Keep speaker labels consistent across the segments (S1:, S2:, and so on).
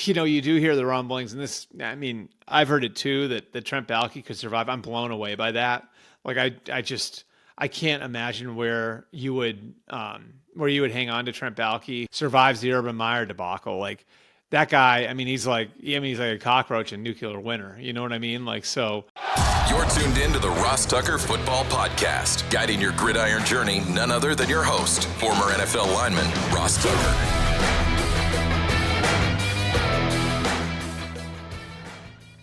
S1: you do hear the rumblings, and this, I mean, I've heard it too, that Trent Baalke could survive. I'm blown away by that. Like I can't imagine where you would hang on to Trent Baalke, survives the Urban Meyer debacle. Like that guy, I mean, he's like a cockroach in nuclear winter. You know what I mean? Like, so.
S2: You're tuned in to the Ross Tucker Football Podcast, guiding your gridiron journey, none other than your host, former NFL lineman, Ross Tucker.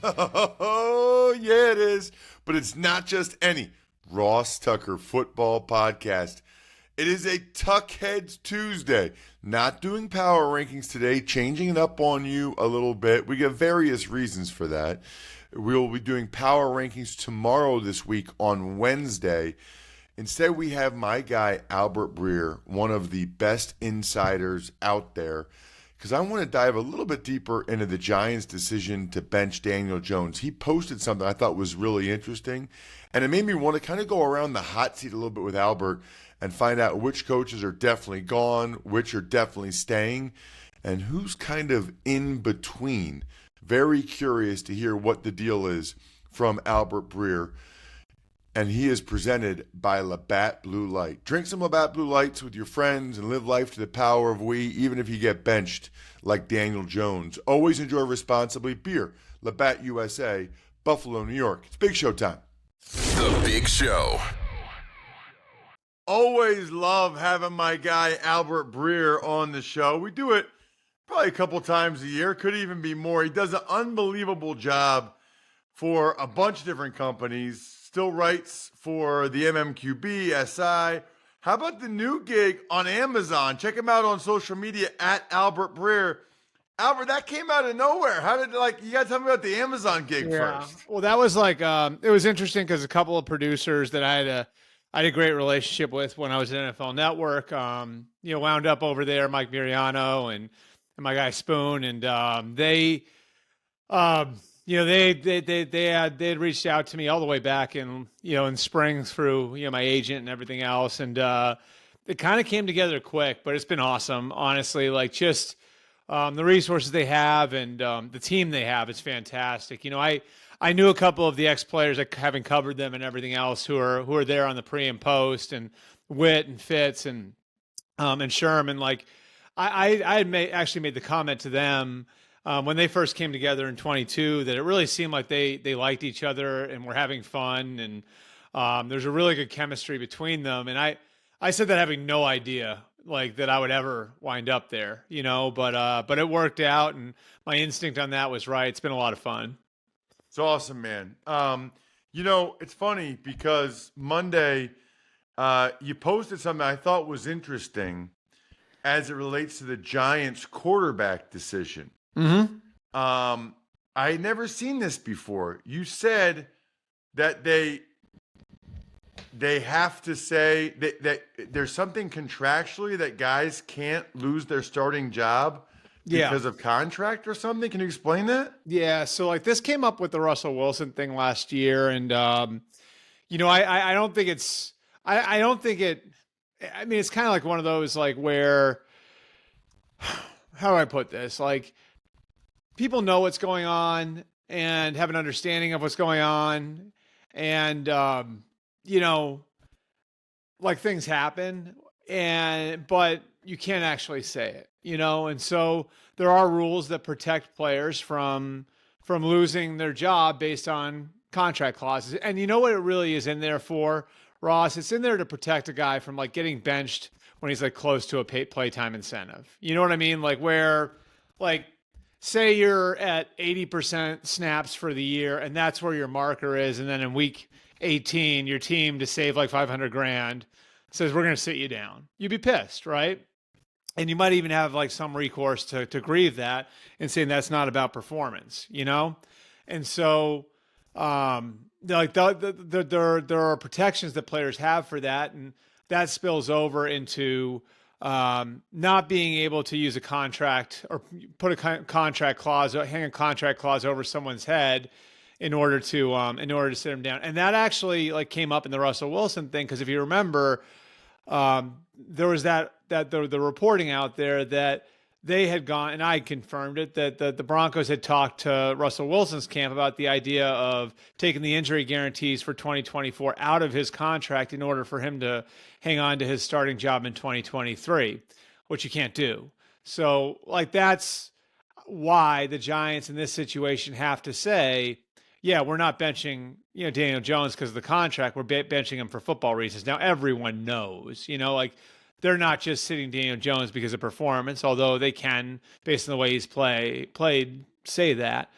S3: Oh, yeah, it is. But it's not just any Ross Tucker Football Podcast. It is a Tuckheads Tuesday. Not doing power rankings today, changing it up on you a little bit. We have various reasons for that. We'll be doing power rankings tomorrow this week on Wednesday. Instead, we have my guy, Albert Breer, one of the best insiders out there, because I want to dive a little bit deeper into the Giants' decision to bench Daniel Jones. He posted something I thought was really interesting, and it made me want to kind of go around the hot seat a little bit with Albert and find out which coaches are definitely gone, which are definitely staying, and who's kind of in between. Very curious to hear what the deal is from Albert Breer. And he is presented by Labatt Blue Light. Drink some Labatt Blue Lights with your friends and live life to the power of we, even if you get benched like Daniel Jones. Always enjoy responsibly. Beer, Labatt USA, Buffalo, New York. It's Big Show time.
S2: The Big Show.
S3: Always love having my guy Albert Breer on the show. We do it probably a couple times a year, could even be more. He does an unbelievable job for a bunch of different companies. Still writes for the MMQB, SI. How about the new gig on Amazon? Check him out on social media at Albert Breer. Albert, that came out of nowhere. How did, you got to tell me about the Amazon gig first.
S1: Well, that was it was interesting because a couple of producers that I had a great relationship with when I was at NFL Network, wound up over there, Mike Miriano and my guy Spoon, and they had reached out to me all the way back in spring through my agent and everything else, and it kind of came together quick, but it's been awesome, honestly. The resources they have and the team they have is fantastic. I knew a couple of the ex-players, having covered them and everything else, who are there on the pre and post, and Witt and Fitz and Sherman. I had actually made the comment to them when they first came together in 22 that it really seemed like they liked each other and were having fun, and there's a really good chemistry between them. And I said that having no idea that I would ever wind up there, but it worked out, and my instinct on that was right. It's been a lot of fun.
S3: It's awesome, man. It's funny because Monday you posted something I thought was interesting as it relates to the Giants quarterback decision.
S1: Mm-hmm.
S3: I had never seen this before. You said that they have to say that there's something contractually that guys can't lose their starting job because of contract or something. Can you explain that?
S1: Yeah. So this came up with the Russell Wilson thing last year. And, I don't think it's, I don't think it, I mean, it's kind of like one of those, where, how do I put this? People know what's going on and have an understanding of what's going on. And, things happen but you can't actually say it, and so there are rules that protect players from losing their job based on contract clauses. And you know what it really is in there for, Ross? It's in there to protect a guy from getting benched when he's close to a playtime incentive. You know what I mean? Where say you're at 80% snaps for the year and that's where your marker is. And then in week 18, your team, to save $500,000, says, we're going to sit you down. You'd be pissed, right? And you might even have some recourse to grieve that and saying that's not about performance, And so there are protections that players have for that, and that spills over into not being able to use a contract or put a contract clause, or hang a contract clause over someone's head in order to sit them down. And that actually came up in the Russell Wilson thing, because if you remember, there was the reporting out there that they had gone, and I confirmed it, that the Broncos had talked to Russell Wilson's camp about the idea of taking the injury guarantees for 2024 out of his contract in order for him to hang on to his starting job in 2023, which you can't do. So, like, that's why the Giants in this situation have to say, yeah, we're not benching, Daniel Jones because of the contract. We're benching him for football reasons. Now, everyone knows, like, they're not just sitting Daniel Jones because of performance, although they can, based on the way he's played, say that.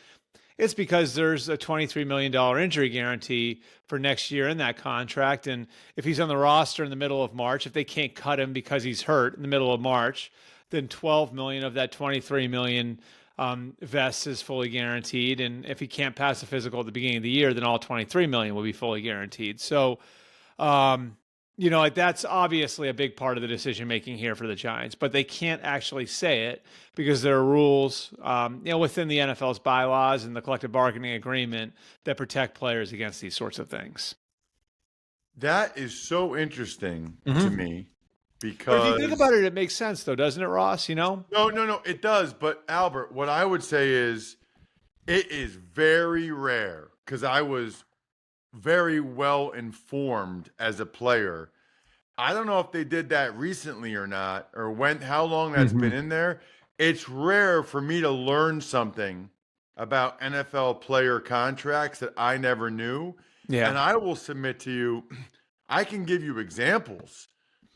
S1: It's because there's a $23 million injury guarantee for next year in that contract. And if he's on the roster in the middle of March, if they can't cut him because he's hurt in the middle of March, then $12 million of that $23 million vests is fully guaranteed. And if he can't pass a physical at the beginning of the year, then all $23 million will be fully guaranteed. So, like, that's obviously a big part of the decision making here for the Giants, but they can't actually say it because there are rules, within the NFL's bylaws and the collective bargaining agreement that protect players against these sorts of things.
S3: That is so interesting to me because.
S1: But if you think about it, it makes sense, though, doesn't it, Ross?
S3: No, it does. But Albert, what I would say is, it is very rare because I was very well informed as a player. I don't know if they did that recently or not, or how long that's been in there. It's rare for me to learn something about NFL player contracts that I never knew. Yeah. And I will submit to you, I can give you examples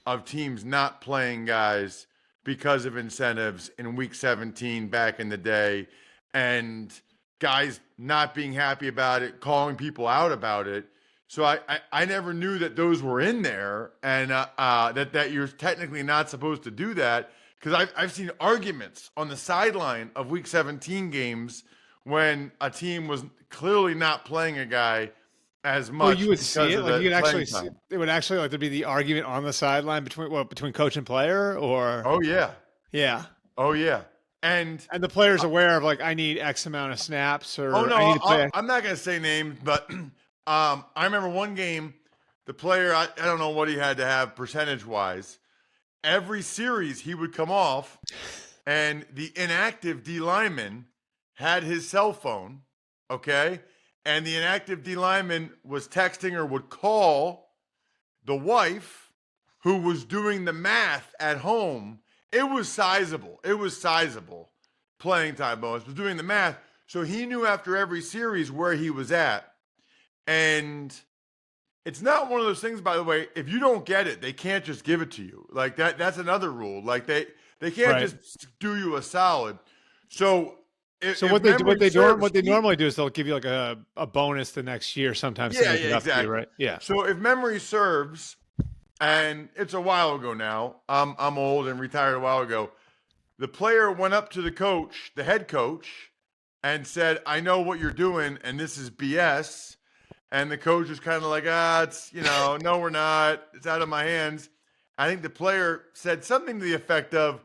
S3: of teams not playing guys because of incentives in week 17 back in the day, and guys not being happy about it, calling people out about it. So I never knew that those were in there, and that you're technically not supposed to do that, because I've seen arguments on the sideline of week 17 games when a team was clearly not playing a guy as much.
S1: Oh, you would see it? Like, you could actually see, it would actually, like, there'd be the argument on the sideline between coach and player, or?
S3: Oh, yeah.
S1: Yeah.
S3: Oh, yeah. And
S1: the player's aware of, like, I need X amount of snaps, or
S3: oh no,
S1: I need to play.
S3: I'm not going to say names, but I remember one game, the player, I don't know what he had to have percentage-wise. Every series he would come off, and the inactive D lineman had his cell phone, okay? And the inactive D lineman was texting or would call the wife who was doing the math at home. It was sizable. Playing time bonus, was doing the math. So he knew after every series where he was at. And it's not one of those things, by the way, if you don't get it, they can't just give it to you. Like, that's another rule. Like, they can't just do you a solid. So what they normally do is they'll give you like a bonus the next year sometimes.
S1: Yeah,
S3: exactly.
S1: Right. Yeah.
S3: So if memory serves, and it's a while ago now, I'm old and retired a while ago, the player went up to the coach, the head coach, and said, I know what you're doing, and this is BS. And the coach was kind of like, it's, no, we're not. It's out of my hands. I think the player said something to the effect of,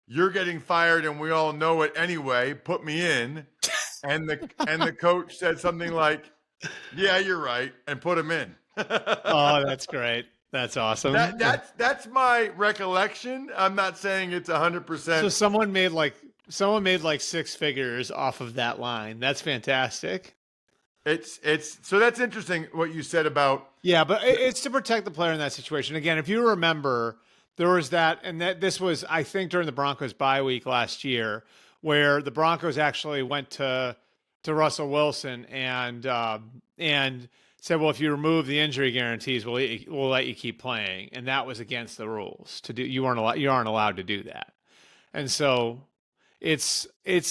S3: you're getting fired and we all know it anyway. Put me in. And the coach said something like, yeah, you're right, and put him in.
S1: Oh, that's great. That's awesome.
S3: That's my recollection. I'm not saying it's 100%.
S1: So someone made like six figures off of that line. That's fantastic.
S3: It's so that's interesting what you said about.
S1: Yeah, but it's to protect the player in that situation. Again, if you remember, there was that, and this was, I think, during the Broncos bye week last year, where the Broncos actually went to Russell Wilson and said, well, if you remove the injury guarantees, we'll let you keep playing. And that was against the rules to do. You aren't allowed to do that. And so it's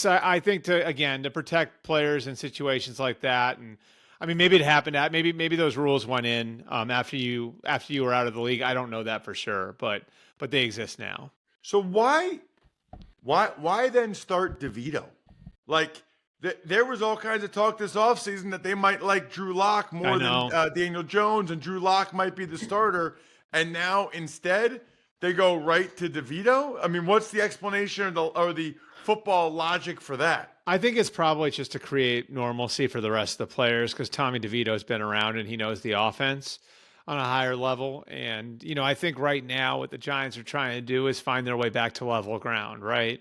S1: I think to protect players in situations like that. And I mean, maybe it happened maybe those rules went in after you were out of the league. I don't know that for sure, but they exist now.
S3: So why then start DeVito? Like, there was all kinds of talk this offseason that they might like Drew Lock more than Daniel Jones, and Drew Lock might be the starter. And now instead they go right to DeVito. I mean, what's the explanation or the football logic for that?
S1: I think it's probably just to create normalcy for the rest of the players, because Tommy DeVito's been around and he knows the offense on a higher level. And, I think right now what the Giants are trying to do is find their way back to level ground, right?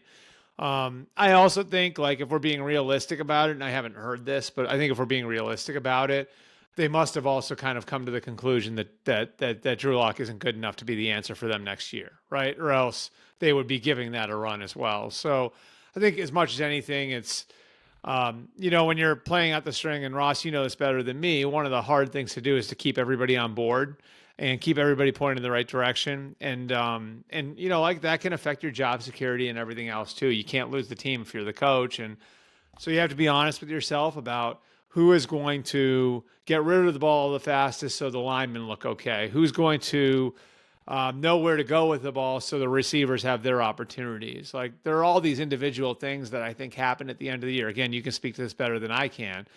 S1: I also think, like, if we're being realistic about it, and I haven't heard this, but I think if we're being realistic about it, they must have also kind of come to the conclusion that Drew Lock isn't good enough to be the answer for them next year, right? Or else they would be giving that a run as well. So I think as much as anything, it's when you're playing out the string, and Ross, you know this better than me, one of the hard things to do is to keep everybody on board and keep everybody pointing in the right direction. And like that can affect your job security and everything else too. You can't lose the team if you're the coach. And so you have to be honest with yourself about who is going to get rid of the ball the fastest so the linemen look okay. Who's going to know where to go with the ball so the receivers have their opportunities. Like, there are all these individual things that I think happen at the end of the year. Again, you can speak to this better than I can.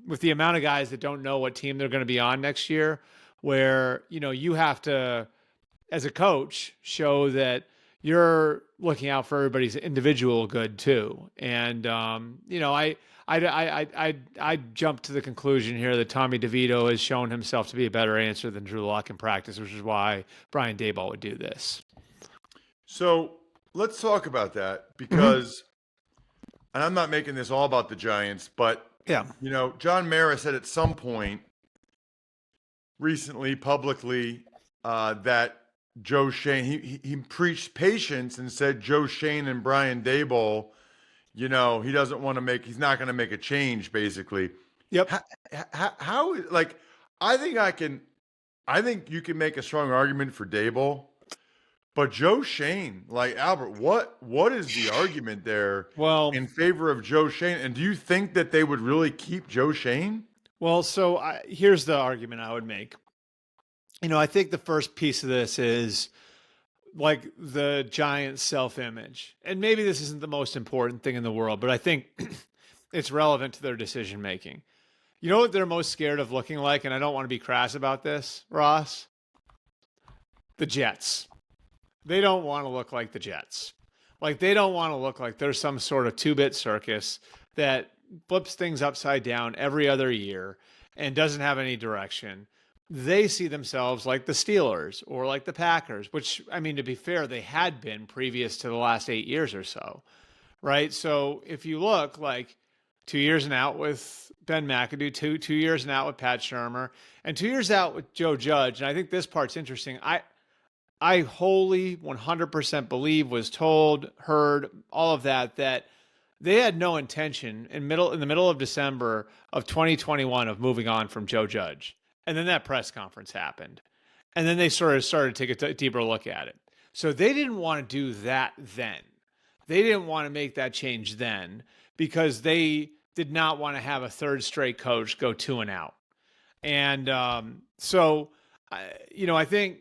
S1: With the amount of guys that don't know what team they're going to be on next year, where, you have to, as a coach, show that you're looking out for everybody's individual good too. And, I jumped to the conclusion here that Tommy DeVito has shown himself to be a better answer than Drew Lock in practice, which is why Brian Daboll would do this.
S3: So let's talk about that because, and I'm not making this all about the Giants, but,
S1: yeah,
S3: John Mara said at some point recently publicly that Joe Schoen, he preached patience and said Joe Schoen and Brian Daboll, he doesn't want to he's not going to make a change, basically.
S1: Yep.
S3: How like, I think you can make a strong argument for Daboll, but Joe Schoen, like, Albert, what is the argument there in favor of Joe Schoen? And do you think that they would really keep Joe Schoen?
S1: Well, so here's the argument I would make. I think the first piece of this is like the Giants' self-image. And maybe this isn't the most important thing in the world, but I think it's relevant to their decision-making. You know what they're most scared of looking like? And I don't want to be crass about this, Ross. The Jets. They don't want to look like the Jets. Like, they don't want to look like there's some sort of two-bit circus that flips things upside down every other year and doesn't have any direction. They see themselves like the Steelers or like the Packers, which, I mean, to be fair, they had been previous to the last 8 years or so, right? So if you look, like, 2 years and out with Ben McAdoo, two years and out with Pat Shurmur, and 2 years out with Joe Judge. And I think this part's interesting. I wholly 100% believe, was told, heard, all of that they had no intention in the middle of December of 2021 of moving on from Joe Judge. And then that press conference happened. And then they sort of started to take a deeper look at it. So they didn't want to do that then. They didn't want to make that change then because they did not want to have a third straight coach go 2-0. And I think,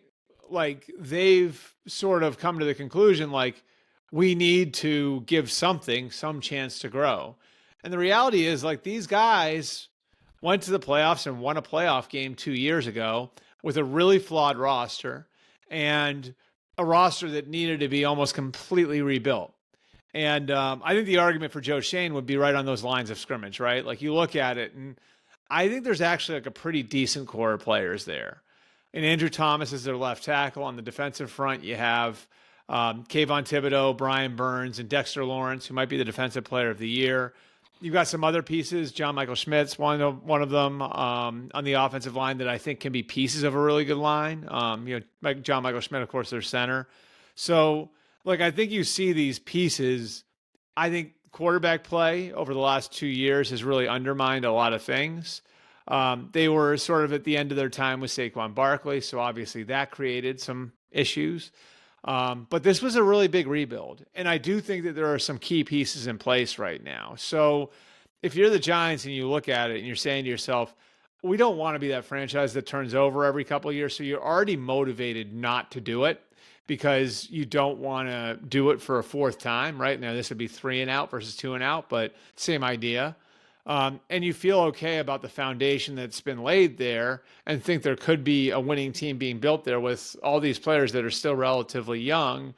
S1: like, they've sort of come to the conclusion, like, we need to give some chance to grow. And the reality is, like, these guys went to the playoffs and won a playoff game 2 years ago with a really flawed roster and a roster that needed to be almost completely rebuilt. And I think the argument for Joe Schoen would be right on those lines of scrimmage, right? Like, you look at it, and I think there's actually, like, a pretty decent core of players there. And Andrew Thomas is their left tackle. On the defensive front, you have Kayvon Thibodeau, Brian Burns, and Dexter Lawrence, who might be the defensive player of the year. You've got some other pieces. John Michael Schmidt's one of them on the offensive line that I think can be pieces of a really good line. John Michael Schmidt, of course, their center. So, like, I think you see these pieces. I think quarterback play over the last 2 years has really undermined a lot of things. They were sort of at the end of their time with Saquon Barkley, so obviously that created some issues. But this was a really big rebuild. And I do think that there are some key pieces in place right now. So if you're the Giants and you look at it and you're saying to yourself, we don't want to be that franchise that turns over every couple of years. So you're already motivated not to do it because you don't want to do it for a fourth time, right? Now this would be 3-and-out versus 2-and-out, but same idea. And you feel okay about the foundation that's been laid there and think there could be a winning team being built there with all these players that are still relatively young,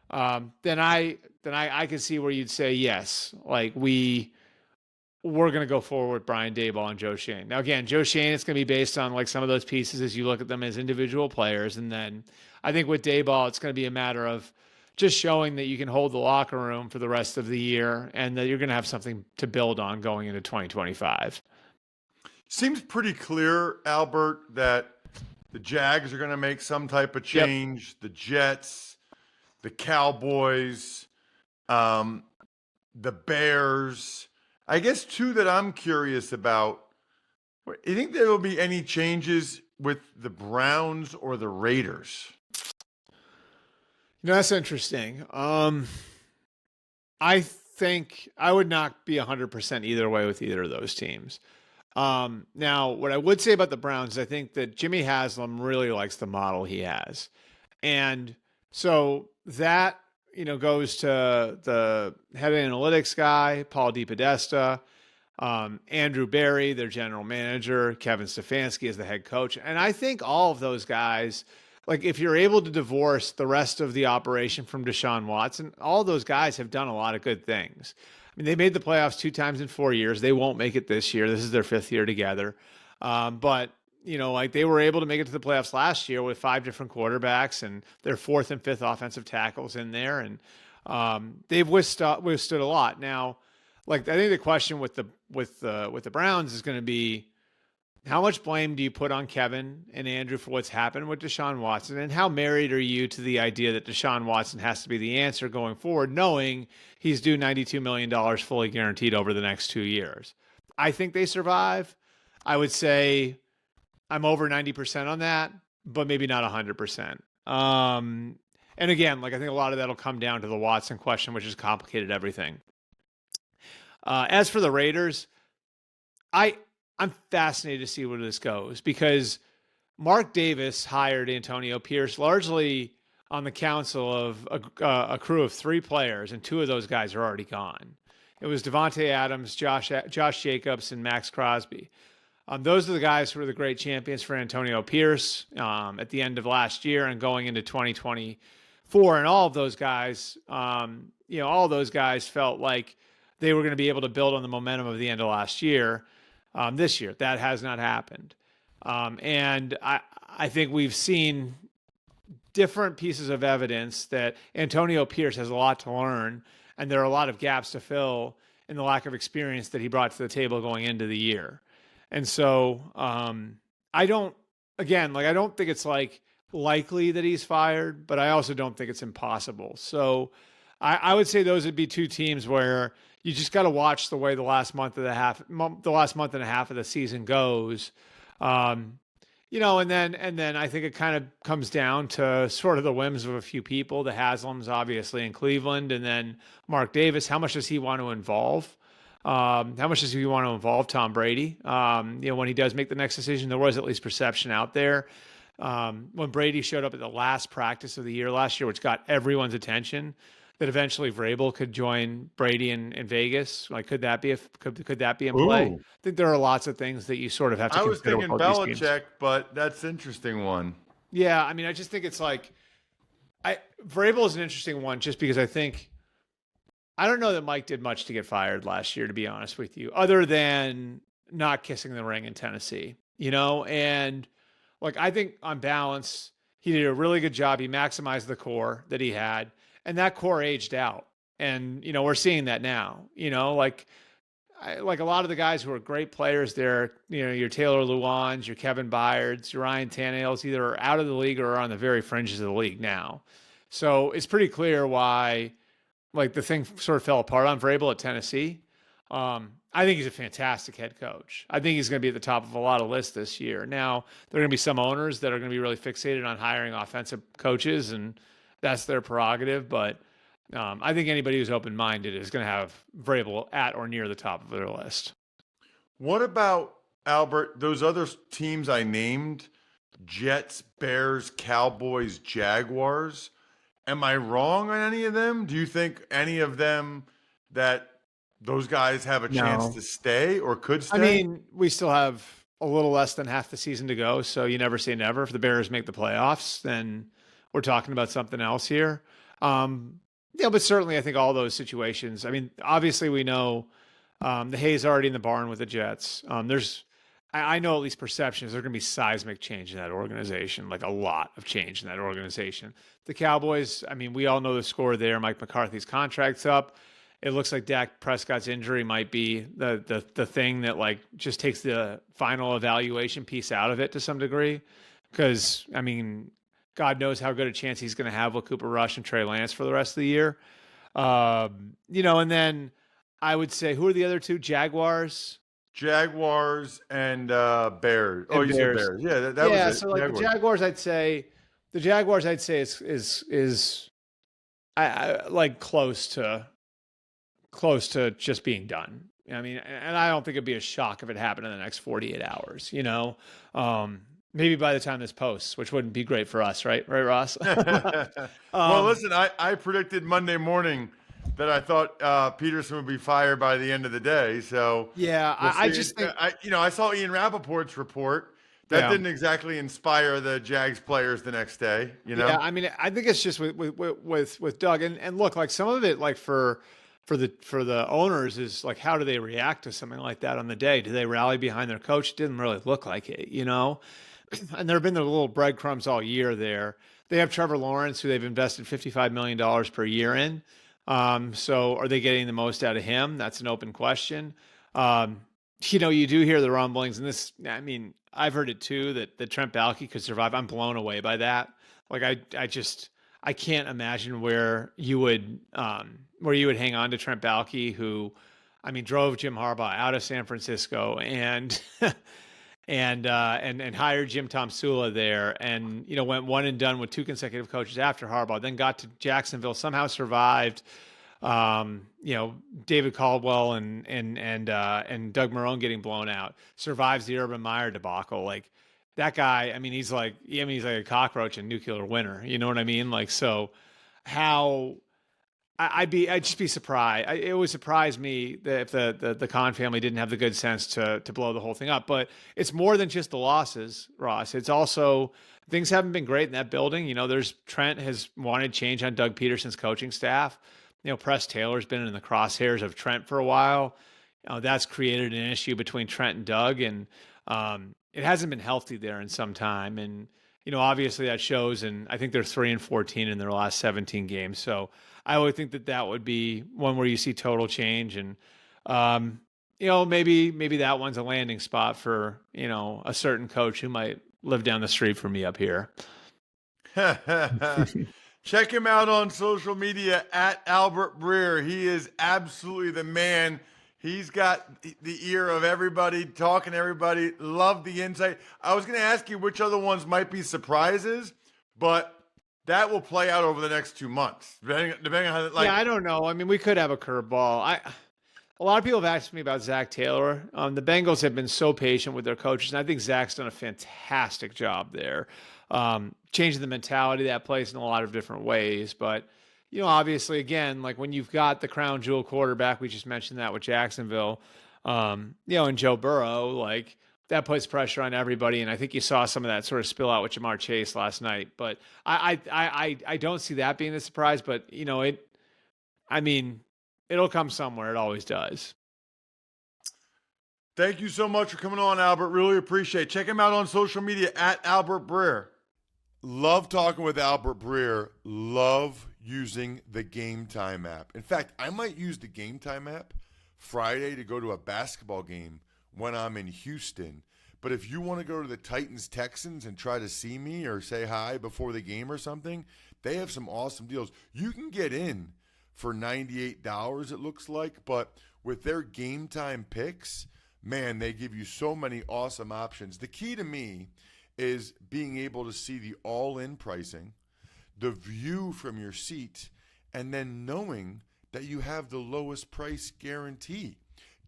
S1: then I can see where you'd say, yes, like we're going to go forward with Brian Daboll and Joe Schoen. Now, again, Joe Schoen, it's going to be based on, like, some of those pieces as you look at them as individual players. And then I think with Daboll, it's going to be a matter of just showing that you can hold the locker room for the rest of the year and that you're going to have something to build on going into 2025.
S3: Seems pretty clear, Albert, that the Jags are going to make some type of change. Yep. The Jets, the Cowboys, the Bears. I guess two that I'm curious about. Do you think there will be any changes with the Browns or the Raiders?
S1: That's interesting. I think I would not be 100% either way with either of those teams. Now, what I would say about the Browns is I think that Jimmy Haslam really likes the model he has. And so that, goes to the head analytics guy, Paul DePodesta, Andrew Berry, their general manager, Kevin Stefanski as the head coach. And I think all of those guys, like if you're able to divorce the rest of the operation from Deshaun Watson, all those guys have done a lot of good things. I mean, they made the playoffs 2 times in 4 years. They won't make it this year. This is their 5th year together. But they were able to make it to the playoffs last year with 5 different quarterbacks and their 4th and 5th offensive tackles in there. And they've withstood a lot. Now, I think the question with the Browns is going to be, how much blame do you put on Kevin and Andrew for what's happened with Deshaun Watson? And how married are you to the idea that Deshaun Watson has to be the answer going forward, knowing he's due $92 million fully guaranteed over the next 2 years? I think they survive. I would say I'm over 90% on that, but maybe not 100%. And again, I think a lot of that will come down to the Watson question, which has complicated everything. As for the Raiders, I'm fascinated to see where this goes because Mark Davis hired Antonio Pierce largely on the council of a crew of 3 players, and 2 of those guys are already gone. It was Devontae Adams, Josh Jacobs, and Max Crosby. Those are the guys who were the great champions for Antonio Pierce at the end of last year and going into 2024. And all of those guys, all those guys felt like they were going to be able to build on the momentum of the end of last year. This year, that has not happened. And I think we've seen different pieces of evidence that Antonio Pierce has a lot to learn, and there are a lot of gaps to fill in the lack of experience that he brought to the table going into the year. And so I don't think it's likely that he's fired, but I also don't think it's impossible. So I would say those would be 2 teams where you just got to watch the way the last month and a half of the season goes. And then I think it kind of comes down to sort of the whims of a few people, the Haslams obviously in Cleveland, and then Mark Davis. How much does he want to involve? How much does he want to involve Tom Brady? When he does make the next decision, there was at least perception out there. When Brady showed up at the last practice of the year last year, which got everyone's attention, that eventually Vrabel could join Brady in Vegas. Could that be in play?
S3: Ooh.
S1: I think there are lots of things that you sort of have to consider.
S3: I was thinking Belichick, but that's an interesting one.
S1: Yeah, I mean, I just think it's Vrabel is an interesting one just because I don't know that Mike did much to get fired last year, to be honest with you, other than not kissing the ring in Tennessee, and I think on balance, he did a really good job. He maximized the core that he had. And that core aged out. And, we're seeing that now, like a lot of the guys who are great players there, your Taylor Lewans, your Kevin Byards, your Ryan Tannehills either are out of the league or are on the very fringes of the league now. So it's pretty clear why, the thing sort of fell apart on Vrabel at Tennessee. I think he's a fantastic head coach. I think he's going to be at the top of a lot of lists this year. Now, there are going to be some owners that are going to be really fixated on hiring offensive coaches, and that's their prerogative. But I think anybody who's open-minded is going to have Vrabel at or near the top of their list.
S3: What about, Albert, those other teams I named, Jets, Bears, Cowboys, Jaguars? Am I wrong on any of them? Do you think any of them that those guys have a chance to stay or could stay?
S1: I mean, we still have a little less than half the season to go, so you never say never. If the Bears make the playoffs, then we're talking about something else here. But certainly I think all those situations, I mean, obviously we know the hay's already in the barn with the Jets. There's I know at least perception is there's going to be seismic change in that organization, like a lot of change in that organization. The Cowboys, I mean, we all know the score there. Mike McCarthy's contract's up. It looks like Dak Prescott's injury might be the thing that like just takes the final evaluation piece out of it to some degree. Because, I mean, God knows how good a chance he's going to have with Cooper Rush and Trey Lance for the rest of the year. And then I would say, who are the other two?
S3: Jaguars and Bears.
S1: And
S3: you
S1: Bears.
S3: said Bears. Yeah, that was it.
S1: So like the Jaguars, I'd say is like close to just being done. I mean, and I don't think it'd be a shock if it happened in the next 48 hours, maybe by the time this posts, which wouldn't be great for us, right? Right, Ross?
S3: Well, listen, I predicted Monday morning that I thought Peterson would be fired by the end of the day. So
S1: yeah, I just think
S3: I saw Ian Rappaport's report. That didn't exactly inspire the Jags players the next day.
S1: Yeah, I mean, I think it's just with Doug and look, like some of it, like for the owners is like, how do they react to something like that on the day? Do they rally behind their coach? It didn't really look like it, And there have been the little breadcrumbs all year there. They have Trevor Lawrence, who they've invested $55 million per year in. So are they getting the most out of him? That's an open question. You do hear the rumblings, and this, I mean, I've heard it too, that Trent Baalke could survive. I'm blown away by that. Like, I can't imagine where you would hang on to Trent Baalke, who, I mean, drove Jim Harbaugh out of San Francisco and and hired Jim Tomsula there, and went one and done with two consecutive coaches after Harbaugh. Then got to Jacksonville, somehow survived. David Caldwell and Doug Marrone getting blown out. Survives the Urban Meyer debacle. Like that guy, I mean, he's like a cockroach and nuclear winter. You know what I mean? Like, so how. I'd just be surprised. It would surprise me that if the Khan family didn't have the good sense to blow the whole thing up. But it's more than just the losses, Ross. It's also things haven't been great in that building. Trent has wanted change on Doug Peterson's coaching staff. Press Taylor's been in the crosshairs of Trent for a while. That's created an issue between Trent and Doug, and it hasn't been healthy there in some time. And obviously that shows. And I think they're 3-14 in their last 17 games. So I would think that would be one where you see total change, and maybe that one's a landing spot for a certain coach who might live down the street from me up here.
S3: Check him out on social media at Albert Breer. He is absolutely the man. He's got the ear of everybody, talking to everybody. Love the insight. I was going to ask you which other ones might be surprises, but that will play out over the next 2 months, depending on how.
S1: I don't know. I mean, we could have a curveball. A lot of people have asked me about Zach Taylor. The Bengals have been so patient with their coaches, and I think Zach's done a fantastic job there, changing the mentality of that place in a lot of different ways. But obviously, again, like when you've got the crown jewel quarterback, we just mentioned that with Jacksonville, and Joe Burrow, like that puts pressure on everybody. And I think you saw some of that sort of spill out with Jamar Chase last night. But I don't see that being the surprise. But it'll come somewhere. It always does.
S3: Thank you so much for coming on, Albert. Really appreciate it. Check him out on social media at Albert Breer. Love talking with Albert Breer. Love using the Game Time app. In fact, I might use the Game Time app Friday to go to a basketball game when I'm in Houston. But if you want to go to the Titans-Texans and try to see me or say hi before the game or something, they have some awesome deals. You can get in for $98, it looks like, but with their Game Time picks, man, they give you so many awesome options. The key to me is being able to see the all-in pricing, the view from your seat, and then knowing that you have the lowest price guarantee.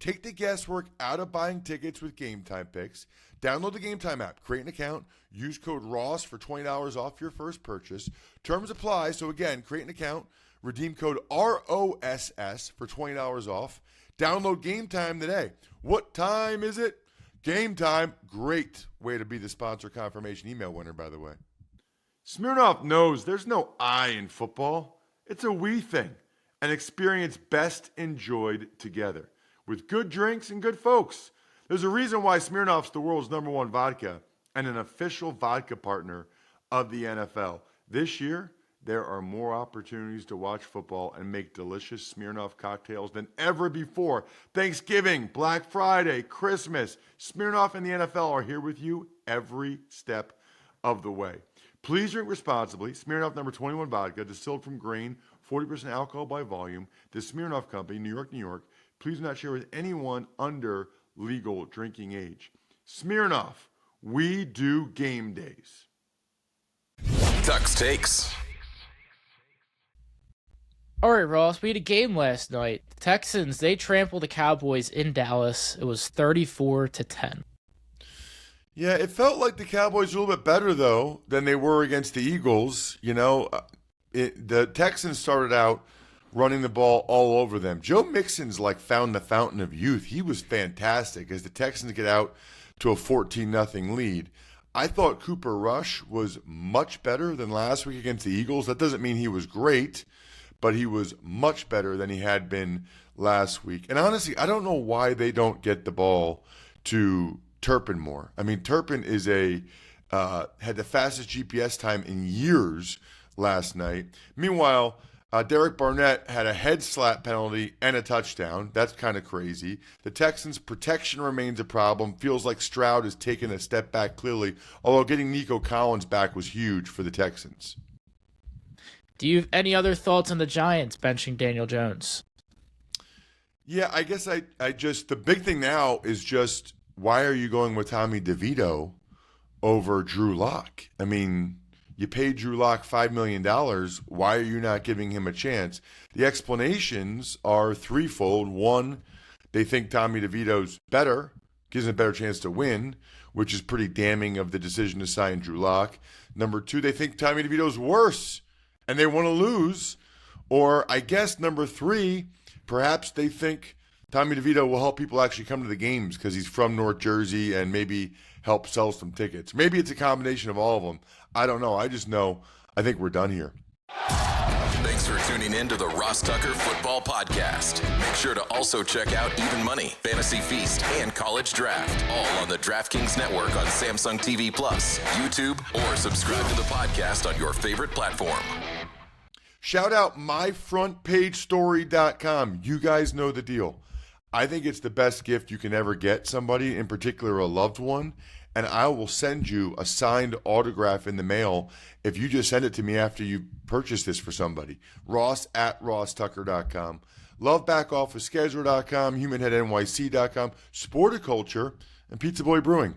S3: Take the guesswork out of buying tickets with Game Time picks. Download the Game Time app, create an account, use code ROSS for $20 off your first purchase. Terms apply. So again, create an account, redeem code ROSS for $20 off. Download Game Time today. What time is it? Game Time. Great way to be the sponsor confirmation email winner, by the way. Smirnoff knows there's no I in football. It's a we thing. An experience best enjoyed together with good drinks and good folks. There's a reason why Smirnoff's the world's #1 vodka and an official vodka partner of the NFL. This year, there are more opportunities to watch football and make delicious Smirnoff cocktails than ever before. Thanksgiving, Black Friday, Christmas, Smirnoff and the NFL are here with you every step of the way. Please drink responsibly. Smirnoff number 21 vodka, distilled from grain, 40% alcohol by volume. The Smirnoff Company, New York, New York. Please do not share with anyone under legal drinking age. Smirnoff, we do game days.
S2: Tuck's Takes.
S4: All right, Ross, we had a game last night. The Texans, they trampled the Cowboys in Dallas. It was 34-10.
S3: Yeah, it felt like the Cowboys were a little bit better, though, than they were against the Eagles. You know, the Texans started out running the ball all over them. Joe Mixon's found the fountain of youth. He was fantastic as the Texans get out to a 14-0 lead. I thought Cooper Rush was much better than last week against the Eagles. That doesn't mean he was great, but he was much better than he had been last week. And honestly, I don't know why they don't get the ball to Turpin more. I mean, Turpin is had the fastest GPS time in years last night. Meanwhile, Derek Barnett had a head slap penalty and a touchdown. That's kind of crazy. The Texans' protection remains a problem. Feels like Stroud has taken a step back clearly, although getting Nico Collins back was huge for the Texans.
S4: Do you have any other thoughts on the Giants benching Daniel Jones?
S3: Yeah, I guess I just, the big thing now is just, why are you going with Tommy DeVito over Drew Lock? I mean, you paid Drew Lock $5 million. Why are you not giving him a chance? The explanations are threefold. One, they think Tommy DeVito's better, gives him a better chance to win, which is pretty damning of the decision to sign Drew Lock. Number two, they think Tommy DeVito's worse, and they want to lose. Or I guess number three, perhaps they think Tommy DeVito will help people actually come to the games because he's from North Jersey and maybe help sell some tickets. Maybe it's a combination of all of them. I don't know. I just know I think we're done here.
S2: Thanks for tuning in to the Ross Tucker Football Podcast. Make sure to also check out Even Money, Fantasy Feast, and College Draft, all on the DraftKings Network on Samsung TV Plus, YouTube, or subscribe to the podcast on your favorite platform.
S3: Shout out myfrontpagestory.com. You guys know the deal. I think it's the best gift you can ever get somebody, in particular a loved one, and I will send you a signed autograph in the mail if you just send it to me after you purchase this for somebody. Ross@rosstucker.com. Lovebackofficeschedule.com, HumanHeadNYC.com, Sporticulture, and Pizza Boy Brewing.